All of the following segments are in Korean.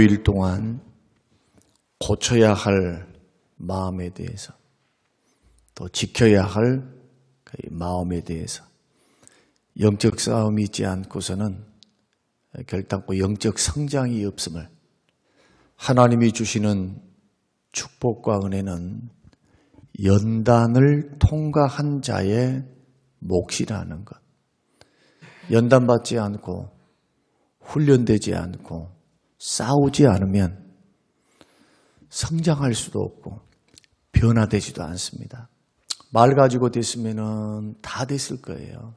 15일 동안 고쳐야 할 마음에 대해서, 또 지켜야 할 마음에 대해서, 영적 싸움이 있지 않고서는 결단코 영적 성장이 없음을, 하나님이 주시는 축복과 은혜는 연단을 통과한 자의 몫이라는 것. 연단받지 않고 훈련되지 않고 싸우지 않으면 성장할 수도 없고 변화되지도 않습니다. 말 가지고 됐으면 다 됐을 거예요.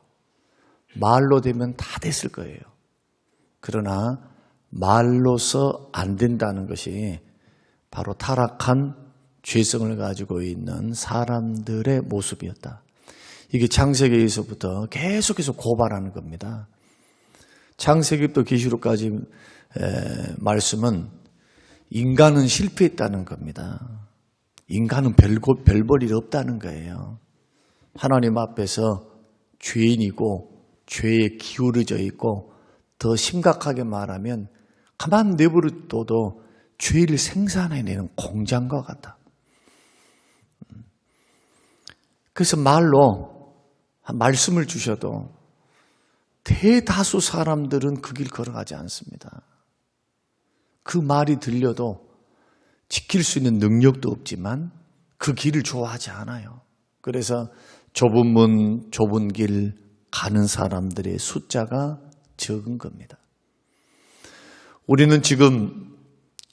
말로 되면 다 됐을 거예요. 그러나 말로서 안 된다는 것이 바로 타락한 죄성을 가지고 있는 사람들의 모습이었다. 이게 창세기에서부터 계속해서 고발하는 겁니다. 창세기부터 계시록까지 말씀은 인간은 실패했다는 겁니다. 인간은 별볼일 없다는 거예요. 하나님 앞에서 죄인이고 죄에 기울어져 있고, 더 심각하게 말하면 가만 내버려둬도 죄를 생산해내는 공장과 같다. 그래서 말로 말씀을 주셔도 대다수 사람들은 그 길 걸어가지 않습니다. 그 말이 들려도 지킬 수 있는 능력도 없지만 그 길을 좋아하지 않아요. 그래서 좁은 문, 좁은 길 가는 사람들의 숫자가 적은 겁니다. 우리는 지금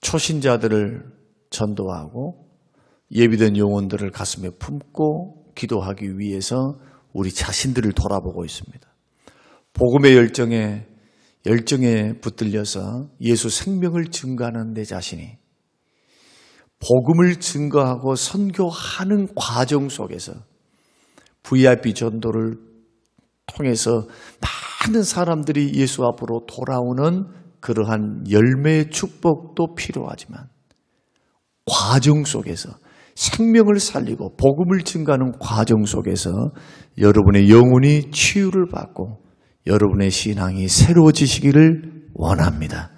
초신자들을 전도하고 예비된 영혼들을 가슴에 품고 기도하기 위해서 우리 자신들을 돌아보고 있습니다. 복음의 열정에 붙들려서 예수 생명을 증거하는 내 자신이 복음을 증거하고 선교하는 과정 속에서 VIP 전도를 통해서 많은 사람들이 예수 앞으로 돌아오는 그러한 열매의 축복도 필요하지만, 과정 속에서 생명을 살리고 복음을 증거하는 과정 속에서 여러분의 영혼이 치유를 받고 여러분의 신앙이 새로워지시기를 원합니다.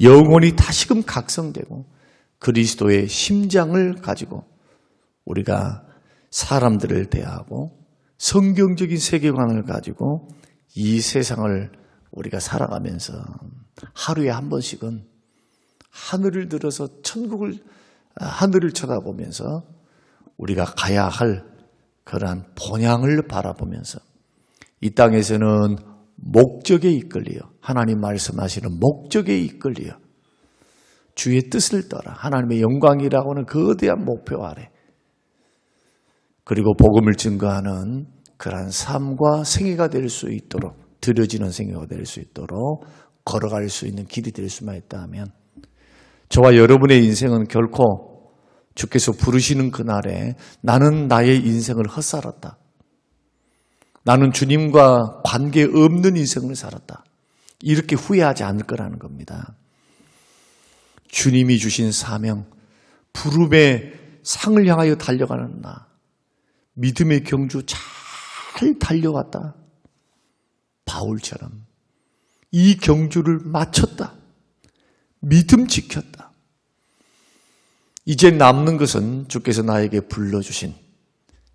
영혼이 다시금 각성되고 그리스도의 심장을 가지고 우리가 사람들을 대하고 성경적인 세계관을 가지고 이 세상을 우리가 살아가면서 하루에 한 번씩은 하늘을 들어서 하늘을 쳐다보면서 우리가 가야 할 그러한 본향을 바라보면서 이 땅에서는 목적에 이끌려, 하나님 말씀하시는 목적에 이끌려 주의 뜻을 따라 하나님의 영광이라고 하는 거대한 목표 아래, 그리고 복음을 증거하는 그러한 삶과 생애가 될 수 있도록, 드려지는 생애가 될 수 있도록 걸어갈 수 있는 길이 될 수만 있다면, 저와 여러분의 인생은 결코 주께서 부르시는 그날에 나는 나의 인생을 헛살았다, 나는 주님과 관계없는 인생을 살았다, 이렇게 후회하지 않을 거라는 겁니다. 주님이 주신 사명, 부름의 상을 향하여 달려가는 나, 믿음의 경주 잘 달려왔다. 바울처럼 이 경주를 마쳤다. 믿음 지켰다. 이제 남는 것은 주께서 나에게 불러주신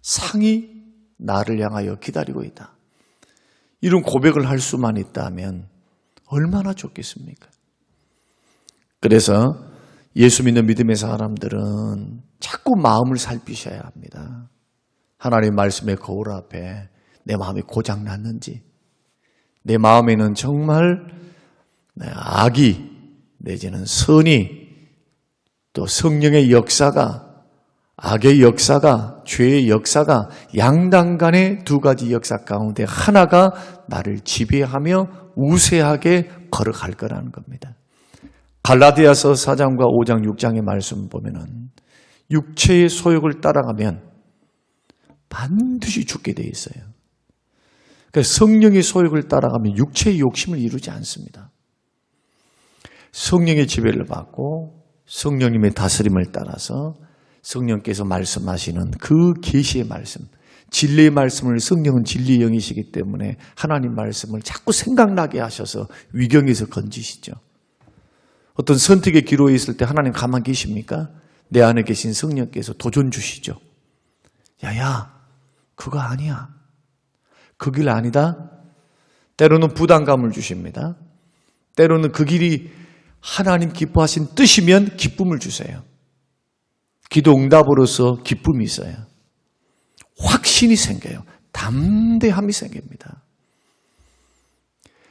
상이 나를 향하여 기다리고 있다. 이런 고백을 할 수만 있다면 얼마나 좋겠습니까? 그래서 예수 믿는 믿음의 사람들은 자꾸 마음을 살피셔야 합니다. 하나님 말씀의 거울 앞에 내 마음이 고장났는지, 내 마음에는 정말 악이 내지는 선이, 또 성령의 역사가, 악의 역사가, 죄의 역사가, 양당간의 두 가지 역사 가운데 하나가 나를 지배하며 우세하게 걸어갈 거라는 겁니다. 갈라디아서 4장과 5장, 6장의 말씀 보면은 육체의 소욕을 따라가면 반드시 죽게 돼 있어요. 그러니까 성령의 소욕을 따라가면 육체의 욕심을 이루지 않습니다. 성령의 지배를 받고 성령님의 다스림을 따라서 성령께서 말씀하시는 그 계시의 말씀, 진리의 말씀을, 성령은 진리의 영이시기 때문에 하나님 말씀을 자꾸 생각나게 하셔서 위경에서 건지시죠. 어떤 선택의 기로에 있을 때 하나님 가만히 계십니까? 내 안에 계신 성령께서 도전 주시죠. 야야, 그거 아니야. 그 길 아니다. 때로는 부담감을 주십니다. 때로는 그 길이 하나님 기뻐하신 뜻이면 기쁨을 주세요. 기도 응답으로서 기쁨이 있어요. 확신이 생겨요. 담대함이 생깁니다.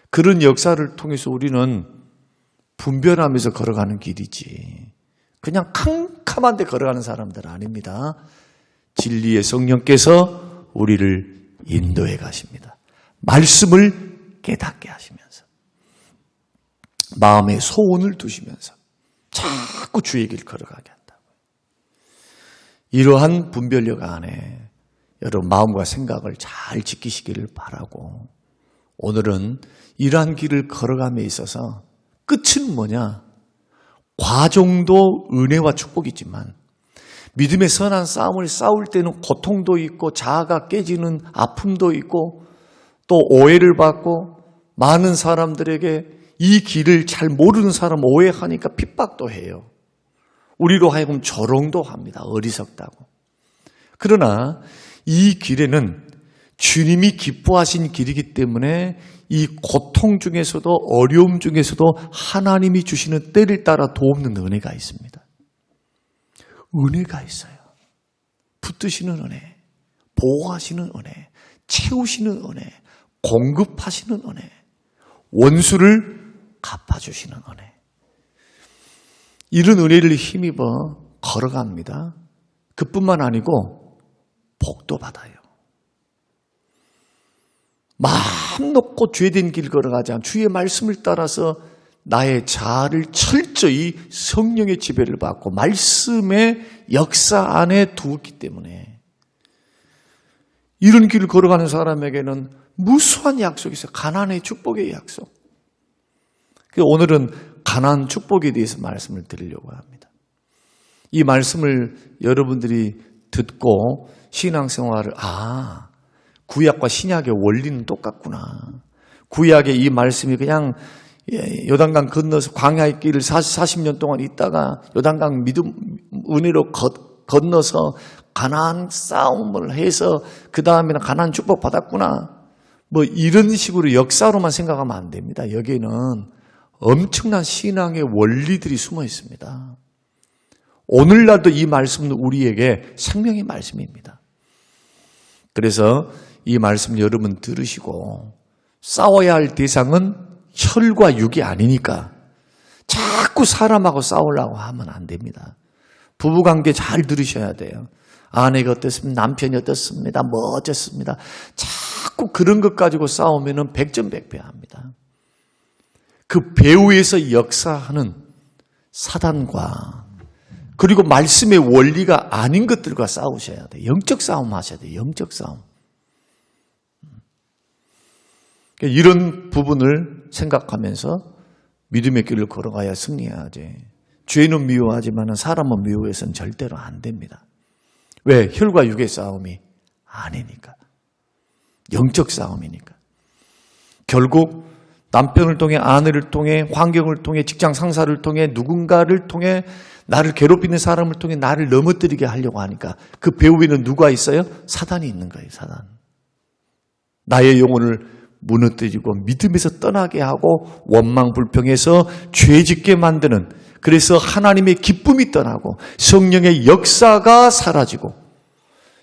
그런 역사를 통해서 우리는 분별하면서 걸어가는 길이지 그냥 캄캄한 데 걸어가는 사람들 아닙니다. 진리의 성령께서 우리를 인도해 가십니다. 말씀을 깨닫게 하시면서 마음에 소원을 두시면서 자꾸 주의 길 걸어가게 한다고요. 이러한 분별력 안에 여러분 마음과 생각을 잘 지키시기를 바라고, 오늘은 이러한 길을 걸어감에 있어서 끝은 뭐냐? 과정도 은혜와 축복이지만 믿음의 선한 싸움을 싸울 때는 고통도 있고 자아가 깨지는 아픔도 있고 또 오해를 받고 많은 사람들에게 이 길을 잘 모르는 사람 오해하니까 핍박도 해요. 우리로 하여금 조롱도 합니다. 어리석다고. 그러나 이 길에는 주님이 기뻐하신 길이기 때문에 이 고통 중에서도 어려움 중에서도 하나님이 주시는 때를 따라 도움는 은혜가 있습니다. 은혜가 있어요. 붙드시는 은혜, 보호하시는 은혜, 채우시는 은혜, 공급하시는 은혜, 원수를 갚아주시는 은혜. 이런 은혜를 힘입어 걸어갑니다. 그뿐만 아니고 복도 받아요. 마음 놓고 죄된 길 걸어가지 않고 주의 말씀을 따라서 나의 자아를 철저히 성령의 지배를 받고 말씀의 역사 안에 두었기 때문에 이런 길을 걸어가는 사람에게는 무수한 약속이 있어요. 가나안의 축복의 약속. 오늘은 가나안 축복에 대해서 말씀을 드리려고 합니다. 이 말씀을 여러분들이 듣고 신앙생활을 구약과 신약의 원리는 똑같구나. 구약의 이 말씀이 그냥 요단강 건너서 광야의 길을 40년 동안 있다가 요단강 믿음 은혜로 건너서 가나안 싸움을 해서 그 다음에는 가나안 축복 받았구나. 뭐 이런 식으로 역사로만 생각하면 안 됩니다. 여기에는 엄청난 신앙의 원리들이 숨어 있습니다. 오늘날도 이 말씀은 우리에게 생명의 말씀입니다. 그래서 이 말씀 여러분 들으시고 싸워야 할 대상은 혈과 육이 아니니까 자꾸 사람하고 싸우려고 하면 안 됩니다. 부부관계 잘 들으셔야 돼요. 아내가 어떻습니다. 남편이 어떻습니다. 뭐 어쨌습니다. 자꾸 그런 것 가지고 싸우면 백전백패합니다. 그 배후에서 역사하는 사단과 그리고 말씀의 원리가 아닌 것들과 싸우셔야 돼요. 영적 싸움 하셔야 돼요. 영적 싸움. 이런 부분을 생각하면서 믿음의 길을 걸어가야 승리해야지. 죄는 미워하지만 사람은 미워해서는 절대로 안 됩니다. 왜? 혈과 육의 싸움이 아니니까. 영적 싸움이니까. 결국 남편을 통해, 아내를 통해, 환경을 통해, 직장 상사를 통해, 누군가를 통해, 나를 괴롭히는 사람을 통해 나를 넘어뜨리게 하려고 하니까 그 배후에는 누가 있어요? 사단이 있는 거예요. 사단. 나의 영혼을 무너뜨리고 믿음에서 떠나게 하고 원망 불평해서 죄짓게 만드는, 그래서 하나님의 기쁨이 떠나고 성령의 역사가 사라지고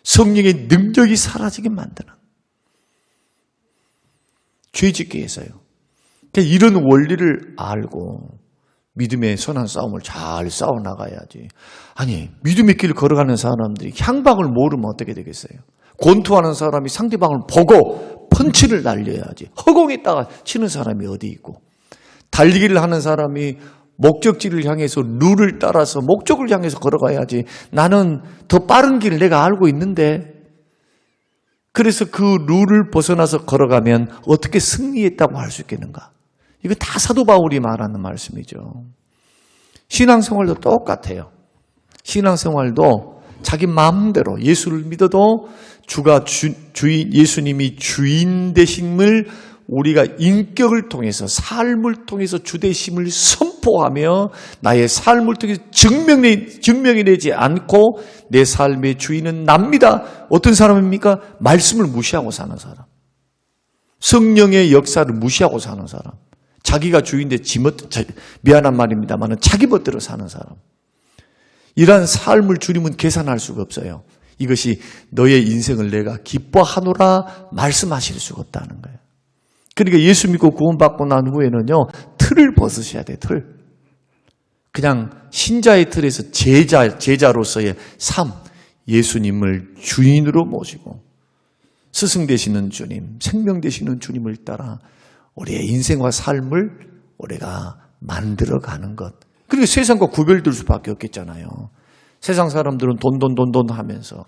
성령의 능력이 사라지게 만드는, 죄짓게 해서요. 그러니까 이런 원리를 알고 믿음의 선한 싸움을 잘 싸워나가야지. 아니, 믿음의 길을 걸어가는 사람들이 향방을 모르면 어떻게 되겠어요? 권투하는 사람이 상대방을 보고 펀치를 날려야지. 허공에다가 치는 사람이 어디 있고, 달리기를 하는 사람이 목적지를 향해서 룰을 따라서 목적을 향해서 걸어가야지. 나는 더 빠른 길을 내가 알고 있는데, 그래서 그 룰을 벗어나서 걸어가면 어떻게 승리했다고 할 수 있겠는가? 이거 다 사도 바울이 말하는 말씀이죠. 신앙생활도 똑같아요. 신앙생활도 자기 마음대로 예수를 믿어도 주가 주인, 예수님이 주인 되심을 우리가 인격을 통해서 삶을 통해서 주되심을 선포하며 나의 삶을 통해서 증명해내지 않고 내 삶의 주인은 납니다. 어떤 사람입니까? 말씀을 무시하고 사는 사람. 성령의 역사를 무시하고 사는 사람. 자기가 주인인데 미안한 말입니다만 자기 멋대로 사는 사람. 이러한 삶을 주님은 계산할 수가 없어요. 이것이 너의 인생을 내가 기뻐하노라 말씀하실 수가 없다는 거예요. 그러니까 예수 믿고 구원받고 난 후에는요, 틀을 벗으셔야 돼요, 틀. 그냥 신자의 틀에서 제자로서의 삶, 예수님을 주인으로 모시고 스승 되시는 주님, 생명 되시는 주님을 따라 우리의 인생과 삶을 우리가 만들어가는 것. 그리고 세상과 구별될 수밖에 없겠잖아요. 세상 사람들은 돈 하면서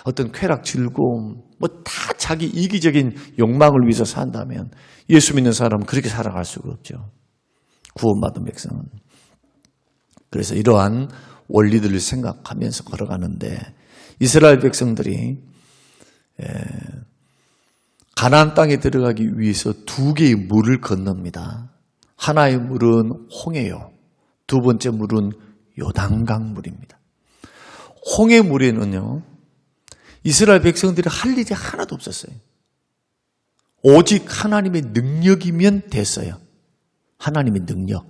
어떤 쾌락, 즐거움, 다 자기 이기적인 욕망을 위해서 산다면 예수 믿는 사람은 그렇게 살아갈 수가 없죠. 구원받은 백성은. 그래서 이러한 원리들을 생각하면서 걸어가는데 이스라엘 백성들이 가나안 땅에 들어가기 위해서 두 개의 물을 건넙니다. 하나의 물은 홍해요. 두 번째 물은 요단강 물입니다. 홍해 물에는요, 이스라엘 백성들이 할 일이 하나도 없었어요. 오직 하나님의 능력이면 됐어요. 하나님의 능력.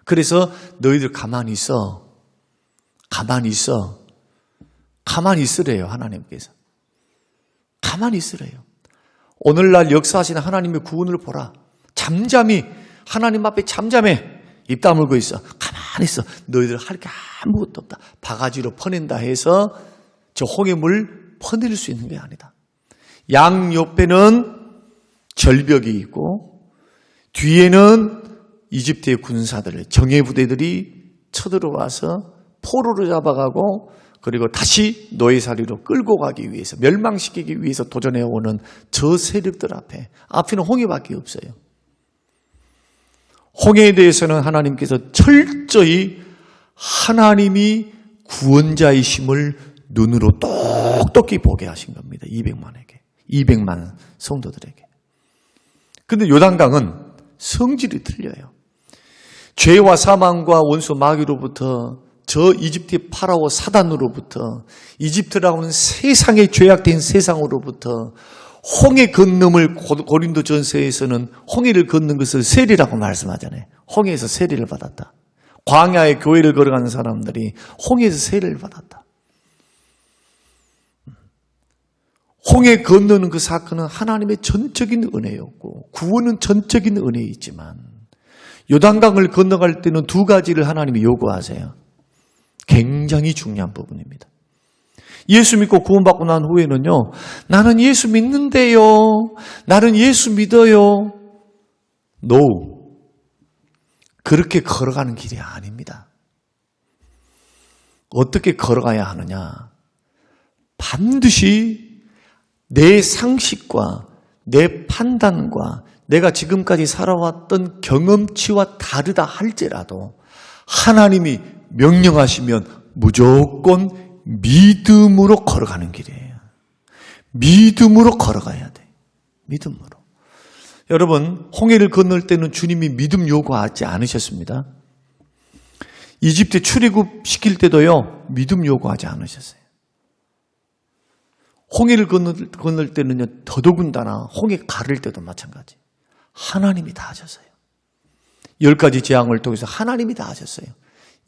그래서 너희들 가만히 있어. 가만히 있어. 가만히 있으래요, 하나님께서. 가만히 있으래요. 오늘날 역사하시는 하나님의 구원을 보라. 잠잠히 하나님 앞에 잠잠해. 입 다물고 있어. 가만히 있어. 너희들 할 게 아무것도 없다. 바가지로 퍼낸다 해서 저 홍해물 퍼낼 수 있는 게 아니다. 양 옆에는 절벽이 있고 뒤에는 이집트의 군사들, 정예부대들이 쳐들어와서 포로로 잡아가고 그리고 다시 노예살이로 끌고 가기 위해서, 멸망시키기 위해서 도전해오는 저 세력들 앞에는 홍해밖에 없어요. 홍해에 대해서는 하나님께서 철저히 하나님이 구원자이심을 눈으로 똑똑히 보게 하신 겁니다. 200만 성도들에게. 그런데 요단강은 성질이 틀려요. 죄와 사망과 원수 마귀로부터 저 이집트의 파라오 사단으로부터 이집트라고는 세상에 죄악된 세상으로부터 홍해 건너을 고린도 전서에서는 홍해를 걷는 것을 세리라고 말씀하잖아요. 홍해에서 세리를 받았다. 광야의 교회를 걸어가는 사람들이 홍해에서 세리를 받았다. 홍해 건너는 그 사건은 하나님의 전적인 은혜였고 구원은 전적인 은혜이지만 요단강을 건너갈 때는 두 가지를 하나님이 요구하세요. 굉장히 중요한 부분입니다. 예수 믿고 구원받고 난 후에는요, 나는 예수 믿는데요. 나는 예수 믿어요. No. 그렇게 걸어가는 길이 아닙니다. 어떻게 걸어가야 하느냐? 반드시 내 상식과 내 판단과 내가 지금까지 살아왔던 경험치와 다르다 할지라도 하나님이 명령하시면 무조건 믿음으로 걸어가는 길이에요. 믿음으로 걸어가야 돼. 믿음으로. 여러분, 홍해를 건널 때는 주님이 믿음 요구하지 않으셨습니다. 이집트 출애굽 시킬 때도요, 믿음 요구하지 않으셨어요. 홍해를 건널 때는요, 더더군다나 홍해 가를 때도 마찬가지. 하나님이 다 하셨어요. 10가지 재앙을 통해서 하나님이 다 하셨어요.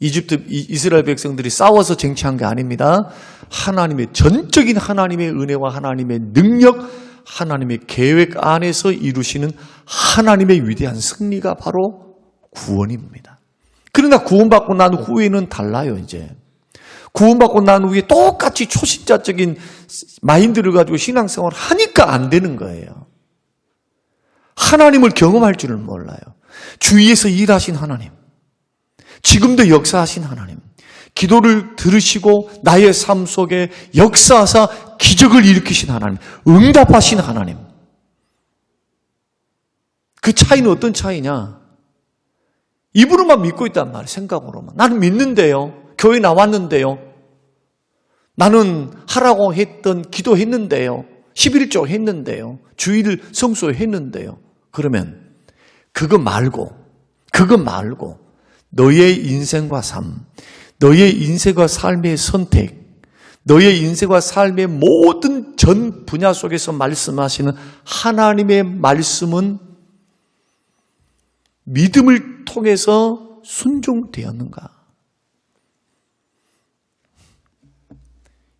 이스라엘 백성들이 싸워서 쟁취한 게 아닙니다. 하나님의 전적인 하나님의 은혜와 하나님의 능력, 하나님의 계획 안에서 이루시는 하나님의 위대한 승리가 바로 구원입니다. 그러나 구원받고 난 후에는 달라요, 이제. 구원받고 난 후에 똑같이 초신자적인 마인드를 가지고 신앙생활을 하니까 안 되는 거예요. 하나님을 경험할 줄을 몰라요. 주위에서 일하신 하나님, 지금도 역사하신 하나님, 기도를 들으시고 나의 삶 속에 역사하사 기적을 일으키신 하나님, 응답하신 하나님. 그 차이는 어떤 차이냐? 입으로만 믿고 있단 말이에요. 생각으로만. 나는 믿는데요. 교회 나왔는데요. 나는 하라고 했던 기도했는데요. 11조 했는데요. 주일을 성소했는데요. 그러면 그거 말고 너의 인생과 삶, 너의 인생과 삶의 선택, 너의 인생과 삶의 모든 전 분야 속에서 말씀하시는 하나님의 말씀은 믿음을 통해서 순종되었는가?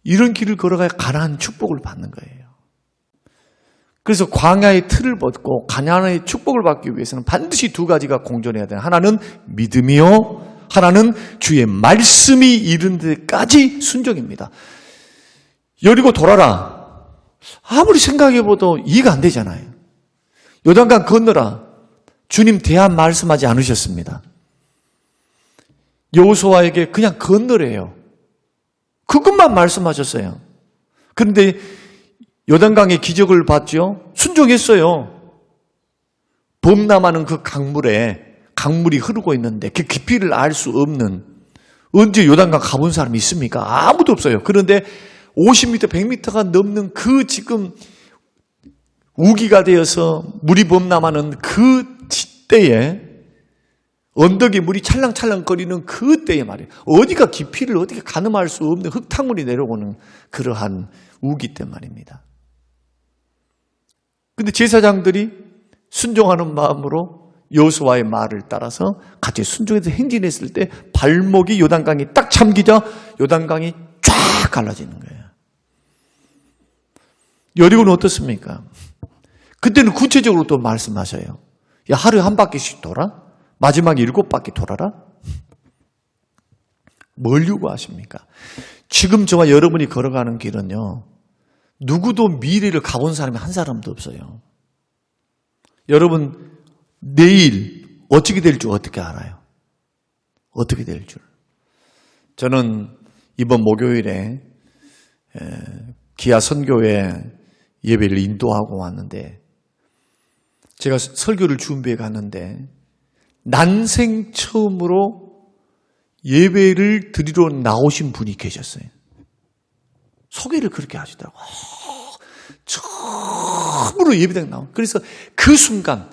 이런 길을 걸어가야 가나안 축복을 받는 거예요. 그래서 광야의 틀을 벗고 가나안의 축복을 받기 위해서는 반드시 두 가지가 공존해야 돼요. 하나는 믿음이요, 하나는 주의 말씀이 이른 데까지 순종입니다. 여리고 돌아라. 아무리 생각해봐도 이해가 안 되잖아요. 요단강 건너라. 주님 대안 말씀하지 않으셨습니다. 여호수아에게 그냥 건너래요. 그것만 말씀하셨어요. 그런데 요단강의 기적을 봤죠. 순종했어요. 범람하는 그 강물이 흐르고 있는데 그 깊이를 알 수 없는, 언제 요단강 가본 사람이 있습니까? 아무도 없어요. 그런데 50m, 100m가 넘는 그 지금 우기가 되어서 물이 범람하는 그 때에, 언덕에 물이 찰랑찰랑거리는 그 때에 말이에요. 어디가 깊이를 어떻게 가늠할 수 없는 흙탕물이 내려오는 그러한 우기 때 말입니다. 근데 제사장들이 순종하는 마음으로 여호수아의 말을 따라서 같이 순종해서 행진했을 때 발목이 요단강이 딱 잠기자 요단강이 쫙 갈라지는 거예요. 여리고는 어떻습니까? 그때는 구체적으로 또 말씀하셔요. 야, 하루에 한 바퀴씩 돌아? 마지막에 7바퀴 돌아라? 뭘 요구하십니까? 지금 저와 여러분이 걸어가는 길은요, 누구도 미래를 가본 사람이 한 사람도 없어요. 여러분, 내일 어떻게 될 줄 어떻게 알아요? 어떻게 될 줄. 저는 이번 목요일에 기아 선교회 예배를 인도하고 왔는데, 제가 설교를 준비해 갔는데 난생 처음으로 예배를 드리러 나오신 분이 계셨어요. 소개를 그렇게 하시더라고요. 처음으로 예배당에 나온. 그래서 그 순간,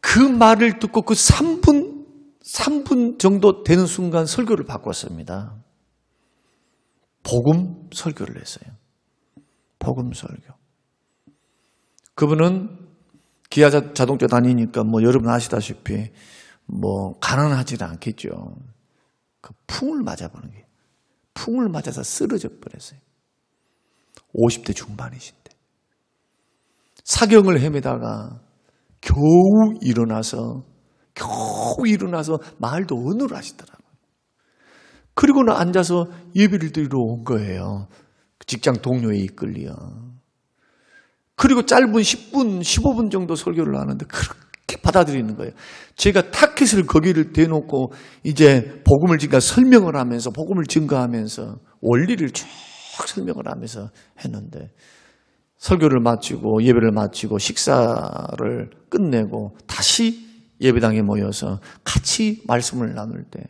그 말을 듣고 그 3분 정도 되는 순간 설교를 바꿨습니다. 복음 설교를 했어요. 복음 설교. 그분은 기아 자동차 다니니까 여러분 아시다시피 가난하지는 않겠죠. 그 풍을 맞아보는 게, 풍을 맞아서 쓰러져 버렸어요. 50대 중반이신데 사경을 헤매다가 겨우 일어나서 말도 언어를 하시더라고요. 그리고는 앉아서 예배를 드리러 온 거예요. 직장 동료에 이끌려. 그리고 짧은 10분, 15분 정도 설교를 하는데 그렇게 받아들이는 거예요. 제가 타켓을 거기를 대놓고 이제 복음을 설명을 하면서, 복음을 증거하면서 원리를 쭉 설명을 하면서 했는데, 설교를 마치고 예배를 마치고 식사를 끝내고 다시 예배당에 모여서 같이 말씀을 나눌 때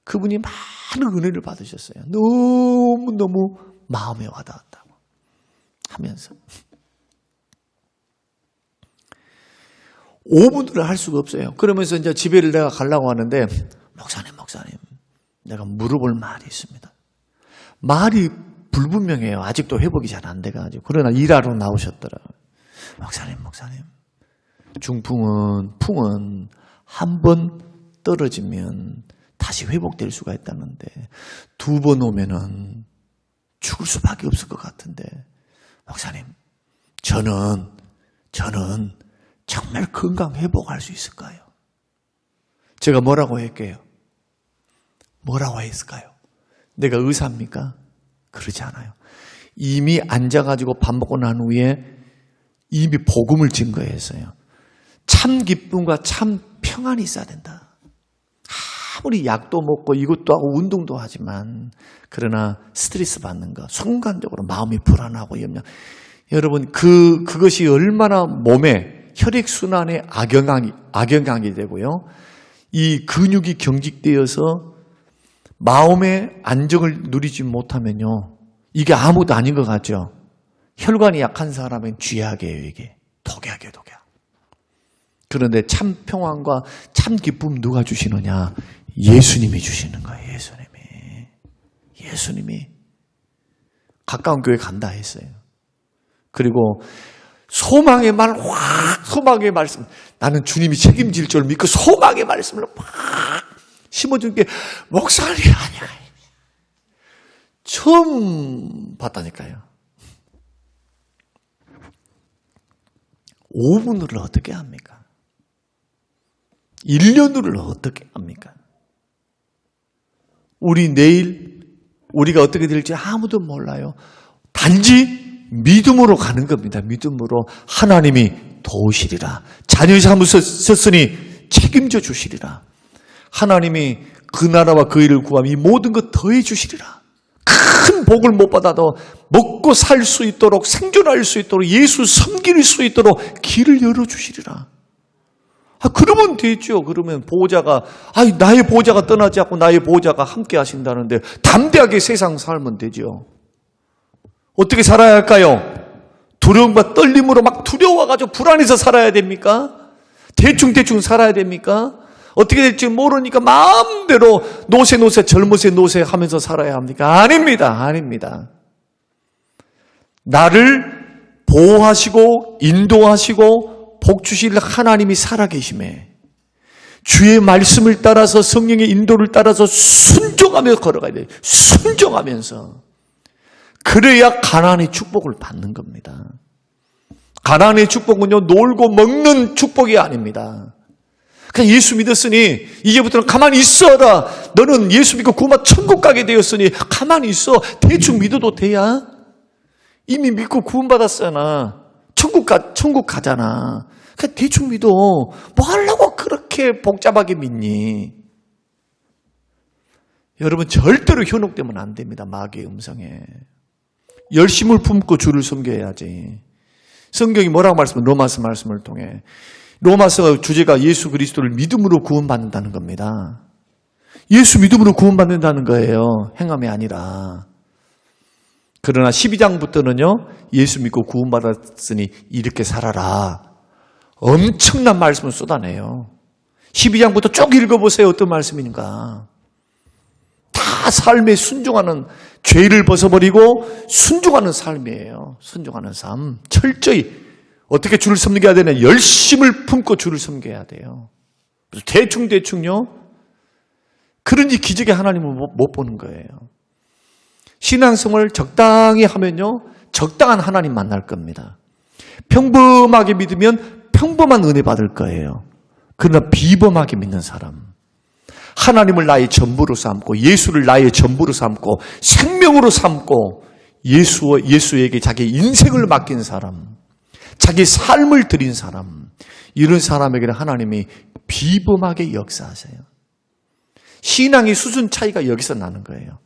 그분이 많은 은혜를 받으셨어요. 너무너무 마음에 와닿았다고 하면서 5분을 할 수가 없어요. 그러면서 이제 집에를 내가 가려고 하는데, 목사님, 내가 물어볼 말이 있습니다. 말이 불분명해요. 아직도 회복이 잘 안 돼가지고. 그러나 일하러 나오셨더라고요. 목사님, 풍은 한 번 떨어지면 다시 회복될 수가 있다는데 2번 오면은 죽을 수밖에 없을 것 같은데, 목사님, 저는 정말 건강 회복할 수 있을까요? 제가 뭐라고 했을까요? 내가 의사입니까? 그러지 않아요. 이미 앉아가지고 밥 먹고 난 후에 이미 복음을 증거했어요. 참 기쁨과 참 평안이 있어야 된다. 아무리 약도 먹고 이것도 하고 운동도 하지만, 그러나 스트레스 받는 거, 순간적으로 마음이 불안하고 염려. 여러분, 그것이 얼마나 몸에, 혈액순환에 악영향이 되고요. 이 근육이 경직되어서 마음의 안정을 누리지 못하면요, 이게 아무것도 아닌 것 같죠. 혈관이 약한 사람은 쥐약이에요. 이게 독약이에요. 그런데 참 평안과 참 기쁨 누가 주시느냐? 예수님이 주시는 거예요. 예수님이 가까운 교회 간다 했어요. 그리고 소망의 소망의 말씀, 나는 주님이 책임질 줄 믿고 소망의 말씀을 막 심어준 게 목사님 아니야. 처음 봤다니까요. 5분을 어떻게 합니까? 1년을 어떻게 합니까? 우리 내일 우리가 어떻게 될지 아무도 몰라요. 단지 믿음으로 가는 겁니다. 믿음으로 하나님이 도우시리라. 자녀 삼으셨으니 책임져 주시리라. 하나님이 그 나라와 그 일을 구하면 이 모든 것 더해 주시리라. 큰 복을 못 받아도 먹고 살 수 있도록, 생존할 수 있도록, 예수 섬길 수 있도록 길을 열어주시리라. 그러면 되죠. 그러면 보호자가, 나의 보호자가 떠나지 않고 나의 보호자가 함께 하신다는데 담대하게 세상 살면 되죠. 어떻게 살아야 할까요? 두려움과 떨림으로 막 두려워가지고 불안해서 살아야 됩니까? 대충 살아야 됩니까? 어떻게 될지 모르니까 마음대로 노세 젊으세 노세 하면서 살아야 합니까? 아닙니다. 나를 보호하시고 인도하시고 복 주실 하나님이 살아계심에 주의 말씀을 따라서 성령의 인도를 따라서 순종하며 걸어가야 돼요. 순종하면서. 그래야 가나안의 축복을 받는 겁니다. 가나안의 축복은요, 놀고 먹는 축복이 아닙니다. 그냥 예수 믿었으니 이제부터는 가만히 있어라. 너는 예수 믿고 구원받아 천국 가게 되었으니 가만히 있어. 대충 믿어도 돼야. 이미 믿고 구원받았잖아. 천국 가잖아. 그냥 대충 믿어. 뭐 하려고 그렇게 복잡하게 믿니? 여러분 절대로 현혹되면 안 됩니다. 마귀의 음성에. 열심을 품고 주를 섬겨야지. 성경이 뭐라고 말씀을 로마서 말씀을 통해 로마서 주제가 예수 그리스도를 믿음으로 구원받는다는 겁니다. 예수 믿음으로 구원받는다는 거예요. 행함이 아니라. 그러나 12장부터는요. 예수 믿고 구원받았으니 이렇게 살아라. 엄청난 말씀을 쏟아내요. 12장부터 쭉 읽어보세요. 어떤 말씀인가. 다 삶에 순종하는, 죄를 벗어버리고 순종하는 삶이에요. 순종하는 삶. 철저히 어떻게 주를 섬겨야 되냐. 열심을 품고 주를 섬겨야 돼요. 대충요. 그러니 기적의 하나님을 못 보는 거예요. 신앙생활을 적당히 하면요. 적당한 하나님 만날 겁니다. 평범하게 믿으면 평범한 은혜 받을 거예요. 그러나 비범하게 믿는 사람, 하나님을 나의 전부로 삼고 예수를 나의 전부로 삼고 생명으로 삼고 예수에게 자기 인생을 맡긴 사람, 자기 삶을 드린 사람, 이런 사람에게는 하나님이 비범하게 역사하세요. 신앙의 수준 차이가 여기서 나는 거예요.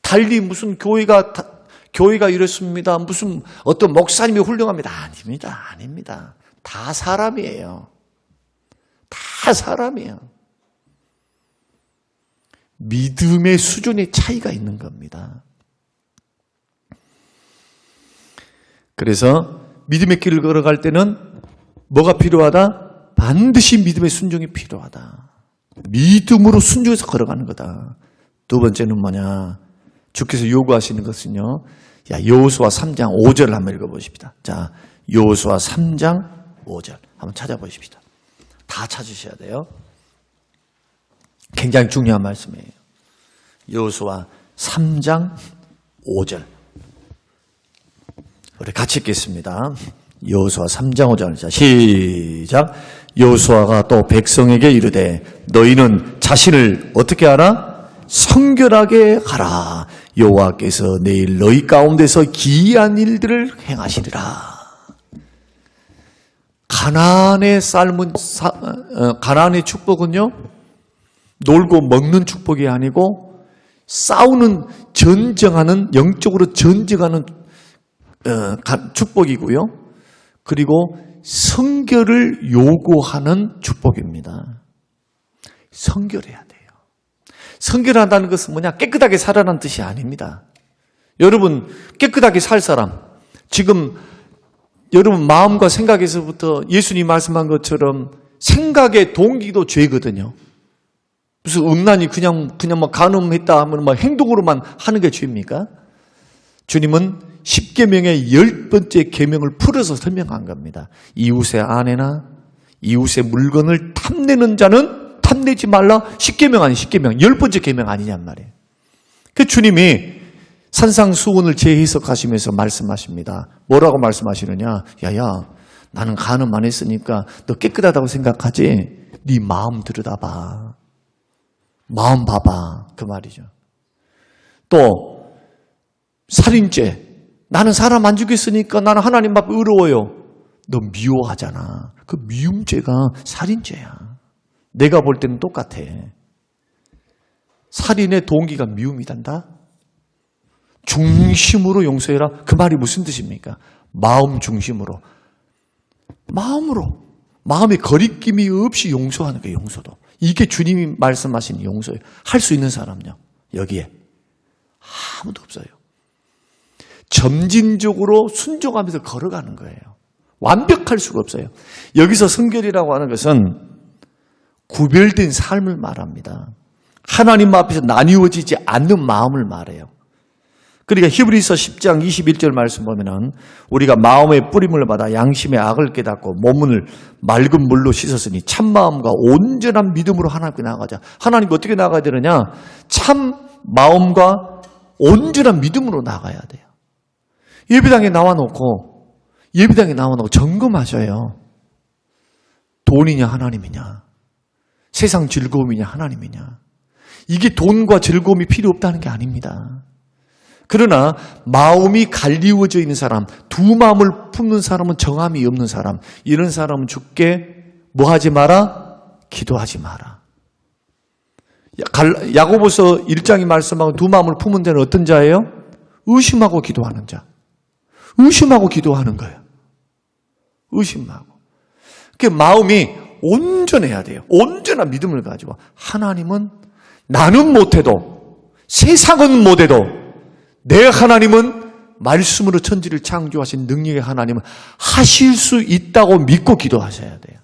달리 무슨 교회가 이렇습니다. 무슨 어떤 목사님이 훌륭합니다. 아닙니다. 다 사람이에요. 다 사람이에요. 믿음의 수준의 차이가 있는 겁니다. 그래서 믿음의 길을 걸어갈 때는 뭐가 필요하다? 반드시 믿음의 순종이 필요하다. 믿음으로 순종해서 걸어가는 거다. 두 번째는 뭐냐? 주께서 요구하시는 것은요. 여호수아 3장 5절 한번 읽어보십시다. 자, 여호수아 3장 5절 한번 찾아보십시다. 다 찾으셔야 돼요. 굉장히 중요한 말씀이에요. 여호수아 3장 5절. 우리 같이 읽겠습니다. 여호수아 3장 5절. 자, 시작. 여호수아가 또 백성에게 이르되 너희는 자신을 어떻게 하라? 성결하게 하라. 여호와께서 내일 너희 가운데서 기이한 일들을 행하시리라. 가나안의 가나안의 축복은요, 놀고 먹는 축복이 아니고 싸우는, 전쟁하는, 영적으로 전쟁하는 축복이고요. 그리고 성결을 요구하는 축복입니다. 성결해야 돼요. 성결한다는 것은 뭐냐? 깨끗하게 살아라는 뜻이 아닙니다. 여러분, 깨끗하게 살 사람, 지금 여러분 마음과 생각에서부터 예수님 말씀한 것처럼 생각의 동기도 죄거든요. 무슨 음란이 그냥 뭐 간음했다 하면 뭐 행동으로만 하는 게 죄입니까? 주님은 10계명의 10번째 계명을 풀어서 설명한 겁니다. 이웃의 아내나 이웃의 물건을 탐내는 자는 탐내지 말라. 10계명 아니 10계명 10번째 계명 아니냔 말이에요. 그 주님이 산상수훈을 재해석하시면서 말씀하십니다. 뭐라고 말씀하시느냐? 야야, 나는 간음 안 했으니까 너 깨끗하다고 생각하지? 네 마음 들여다봐. 마음 봐봐. 그 말이죠. 또 살인죄. 나는 사람 안 죽였으니까 나는 하나님 앞에 의로워요. 너 미워하잖아. 그 미움죄가 살인죄야. 내가 볼 때는 똑같아. 살인의 동기가 미움이란다? 중심으로 용서해라. 그 말이 무슨 뜻입니까? 마음 중심으로. 마음으로. 마음에 거리낌이 없이 용서하는 거예요. 용서도. 이게 주님이 말씀하신 용서예요. 할 수 있는 사람요. 여기에 아무도 없어요. 점진적으로 순종하면서 걸어가는 거예요. 완벽할 수가 없어요. 여기서 성결이라고 하는 것은 구별된 삶을 말합니다. 하나님 앞에서 나뉘어지지 않는 마음을 말해요. 그러니까 히브리서 10장 21절 말씀 보면은 우리가 마음의 뿌림을 받아 양심의 악을 깨닫고 몸을 맑은 물로 씻었으니 참 마음과 온전한 믿음으로 하나님께 나아가자. 하나님 어떻게 나아가야 되느냐? 참 마음과 온전한 믿음으로 나아가야 돼요. 예배당에 나와놓고 점검하셔요. 돈이냐 하나님이냐? 세상 즐거움이냐 하나님이냐? 이게 돈과 즐거움이 필요 없다는 게 아닙니다. 그러나 마음이 갈리워져 있는 사람, 두 마음을 품는 사람은 정함이 없는 사람, 이런 사람은 주께 뭐 하지 마라? 기도하지 마라. 야고보서 1장이 말씀하고 두 마음을 품은 자는 어떤 자예요? 의심하고 기도하는 자. 의심하고 기도하는 거예요. 의심하고. 그 마음이 온전해야 돼요. 온전한 믿음을 가지고 하나님은 나는 못해도 세상은 못해도 내 하나님은 말씀으로 천지를 창조하신 능력의 하나님은 하실 수 있다고 믿고 기도하셔야 돼요.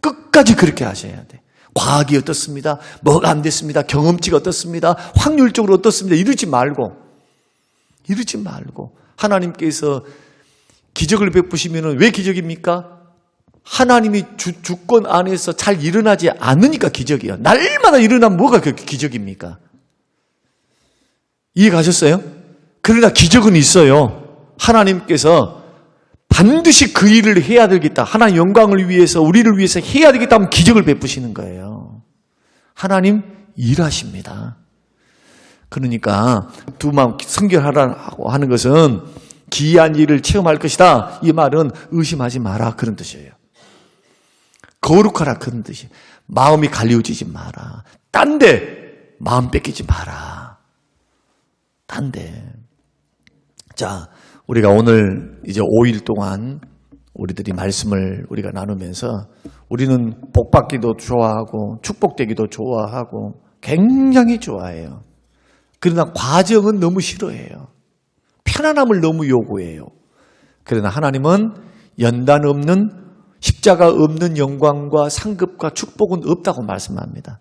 끝까지 그렇게 하셔야 돼요. 과학이 어떻습니다. 뭐가 안 됐습니다. 경험치가 어떻습니다. 확률적으로 어떻습니다. 이러지 말고 하나님께서 기적을 베푸시면 왜 기적입니까? 하나님이 주권 안에서 잘 일어나지 않으니까 기적이에요. 날마다 일어나면 뭐가 그 기적입니까? 이해 가셨어요? 그러나 기적은 있어요. 하나님께서 반드시 그 일을 해야 되겠다. 하나님 영광을 위해서 우리를 위해서 해야 되겠다 하면 기적을 베푸시는 거예요. 하나님 일하십니다. 그러니까 두 마음 성결하라고 하는 것은 기이한 일을 체험할 것이다. 이 말은 의심하지 마라 그런 뜻이에요. 거룩하라 그런 뜻이에요. 마음이 갈리워지지 마라. 딴 데 마음 뺏기지 마라. 딴 데. 자, 우리가 오늘 이제 5일 동안 우리들이 말씀을 우리가 나누면서 우리는 복받기도 좋아하고 축복되기도 좋아하고 굉장히 좋아해요. 그러나 과정은 너무 싫어해요. 편안함을 너무 요구해요. 그러나 하나님은 연단 없는 십자가 없는 영광과 상급과 축복은 없다고 말씀합니다.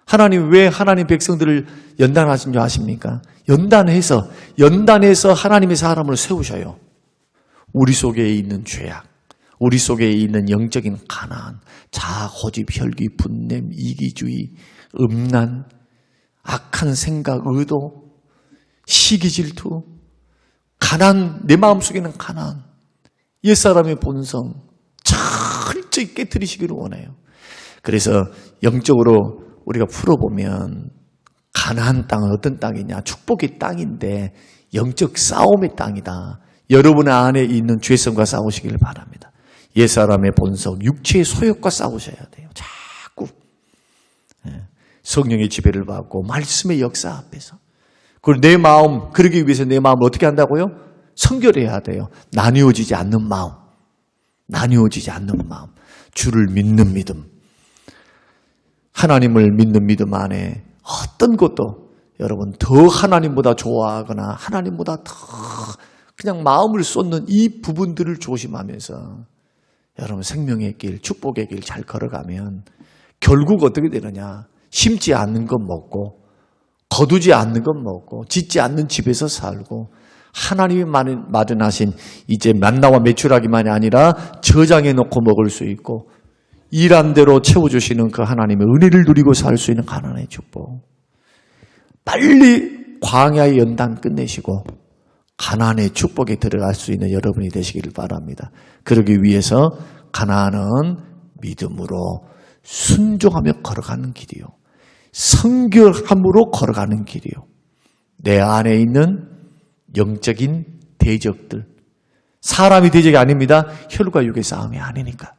하나님 왜 하나님 백성들을 연단하신 줄 아십니까? 연단해서 하나님의 사람을 세우셔요. 우리 속에 있는 죄악, 우리 속에 있는 영적인 가난, 자아, 고집, 혈기, 분냄, 이기주의, 음란, 악한 생각, 의도, 시기, 질투, 가난, 내 마음속에는 가난, 옛사람의 본성 철저히 깨트리시기를 원해요. 그래서 영적으로 우리가 풀어보면 가나안 땅은 어떤 땅이냐? 축복의 땅인데 영적 싸움의 땅이다. 여러분 안에 있는 죄성과 싸우시길 바랍니다. 옛사람의 본성, 육체의 소욕과 싸우셔야 돼요. 자꾸 성령의 지배를 받고 말씀의 역사 앞에서. 그리고 내 마음, 그러기 위해서 내 마음을 어떻게 한다고요? 성결해야 돼요. 나뉘어지지 않는 마음. 주를 믿는 믿음. 하나님을 믿는 믿음 안에 어떤 것도 여러분 더 하나님보다 좋아하거나 하나님보다 더 그냥 마음을 쏟는 이 부분들을 조심하면서 여러분 생명의 길, 축복의 길 잘 걸어가면 결국 어떻게 되느냐? 심지 않는 것 먹고 거두지 않는 것 먹고 짓지 않는 집에서 살고 하나님이 마련하신 이제 만나와 메추라기만이 아니라 저장해 놓고 먹을 수 있고 일한 대로 채워주시는 그 하나님의 은혜를 누리고 살 수 있는 가나안의 축복. 빨리 광야의 연단 끝내시고 가나안의 축복에 들어갈 수 있는 여러분이 되시기를 바랍니다. 그러기 위해서 가나안은 믿음으로 순종하며 걸어가는 길이요. 성결함으로 걸어가는 길이요. 내 안에 있는 영적인 대적들. 사람이 대적이 아닙니다. 혈과 육의 싸움이 아니니까.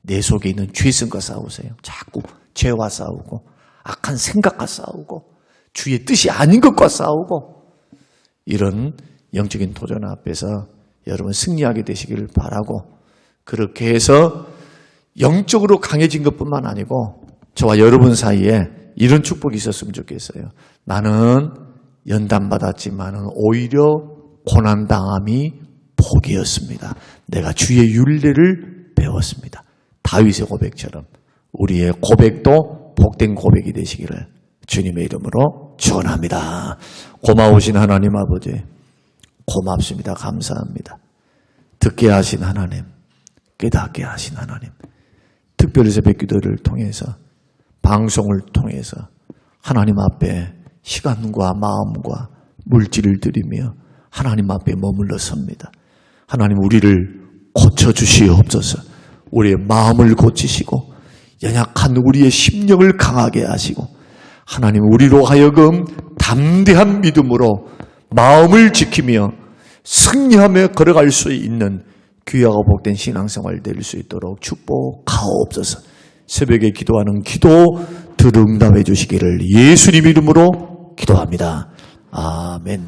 내 속에 있는 죄성과 싸우세요. 자꾸 죄와 싸우고 악한 생각과 싸우고 주의 뜻이 아닌 것과 싸우고 이런 영적인 도전 앞에서 여러분 승리하게 되시기를 바라고 그렇게 해서 영적으로 강해진 것뿐만 아니고 저와 여러분 사이에 이런 축복이 있었으면 좋겠어요. 나는 연단받았지만 오히려 고난당함이 복이었습니다. 내가 주의 율례를 배웠습니다. 다윗의 고백처럼 우리의 고백도 복된 고백이 되시기를 주님의 이름으로 축원합니다. 고마우신 하나님 아버지 고맙습니다. 감사합니다. 듣게 하신 하나님, 깨닫게 하신 하나님, 특별히 새벽 기도를 통해서 방송을 통해서 하나님 앞에 시간과 마음과 물질을 드리며 하나님 앞에 머물러 섭니다. 하나님 우리를 고쳐주시옵소서. 우리의 마음을 고치시고 연약한 우리의 심령을 강하게 하시고 하나님 우리로 하여금 담대한 믿음으로 마음을 지키며 승리하며 걸어갈 수 있는 귀하고 복된 신앙생활 될 수 있도록 축복하옵소서. 새벽에 기도하는 기도 들응답해 주시기를 예수님 이름으로 기도합니다. 아멘.